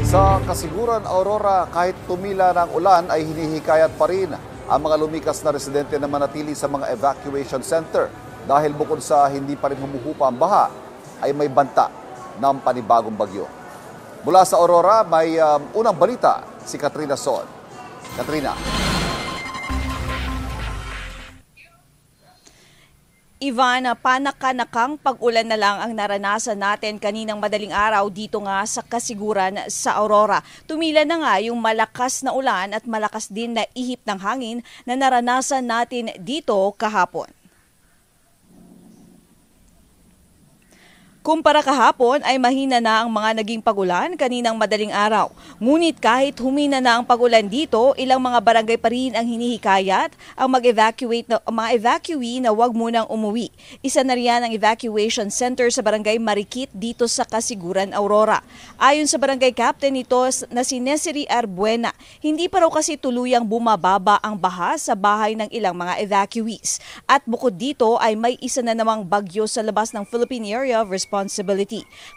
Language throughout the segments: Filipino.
Sa Kasiguran, Aurora, kahit tumila ng ulan ay hinihikayat pa rin ang mga lumikas na residente na manatili sa mga evacuation center dahil bukod sa hindi pa rin humuhupa ang baha ay may banta ng panibagong bagyo. Mula sa Aurora, may unang balita si Katrina Son. Katrina. Ivan, panakanakang pag-ulan na lang ang naranasan natin kaninang madaling araw dito nga sa Kasiguran sa Aurora. Tumila na nga yung malakas na ulan at malakas din na ihip ng hangin na naranasan natin dito kahapon. Kumpara kahapon ay mahina na ang mga naging pagulan kaninang madaling araw. Ngunit kahit humina na ang pagulan dito, ilang mga barangay pa rin ang hinihikayat ang mag-evacuate na mga evacuee na huwag munang umuwi. Isa na riyan ang evacuation center sa barangay Marikit dito sa Kasiguran, Aurora. Ayon sa barangay captain nito na si Nesiri Arbuena, hindi pa raw kasi tuluyang bumababa ang baha sa bahay ng ilang mga evacuees. At bukod dito ay may isa na namang bagyo sa labas ng Philippine Area of Responsibility.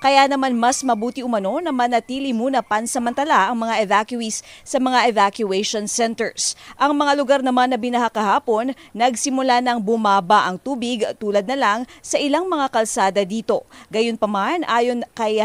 Kaya naman mas mabuti umano na manatili muna pansamantala ang mga evacuees sa mga evacuation centers. Ang mga lugar naman na binaha kahapon, nagsimula nang bumaba ang tubig tulad na lang sa ilang mga kalsada dito. Gayunpaman, ayon kay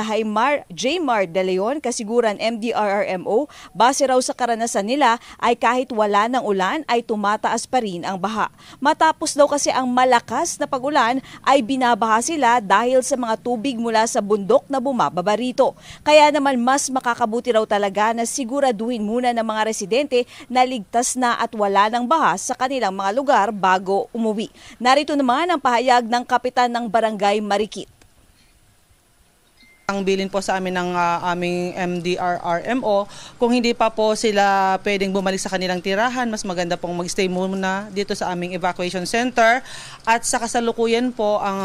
Jaymar De Leon, Kasiguran MDRRMO, base raw sa karanasan nila ay kahit wala ng ulan ay tumataas pa rin ang baha. Matapos daw kasi ang malakas na pag-ulan ay binabaha sila dahil sa mga tubig mula sa bundok na bumababa rito. Kaya naman mas makakabuti raw talaga na siguraduhin muna ng mga residente na ligtas na at wala ng baha sa kanilang mga lugar bago umuwi. Narito naman ang pahayag ng kapitan ng Barangay Marikit. Ang bilin po sa amin ng aming MDRRMO, kung hindi pa po sila pwedeng bumalik sa kanilang tirahan, mas maganda pong mag-stay muna dito sa aming evacuation center. At sa kasalukuyan po, ang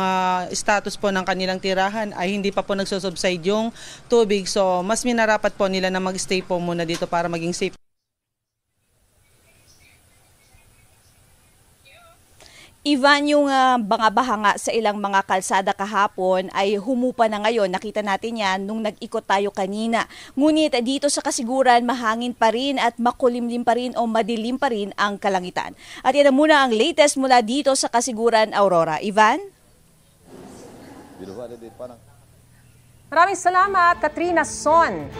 status po ng kanilang tirahan ay hindi pa po nagsusubside yung tubig. So mas minarapat po nila na mag-stay po muna dito para maging safe. Ivan, yung mga bahanga sa ilang mga kalsada kahapon ay humupa na ngayon. Nakita natin yan nung nag-ikot tayo kanina. Ngunit dito sa Kasiguran, mahangin pa rin at makulimlim pa rin o madilim pa rin ang kalangitan. At yan na muna ang latest mula dito sa Kasiguran, Aurora. Ivan? Maraming salamat, Katrina Son.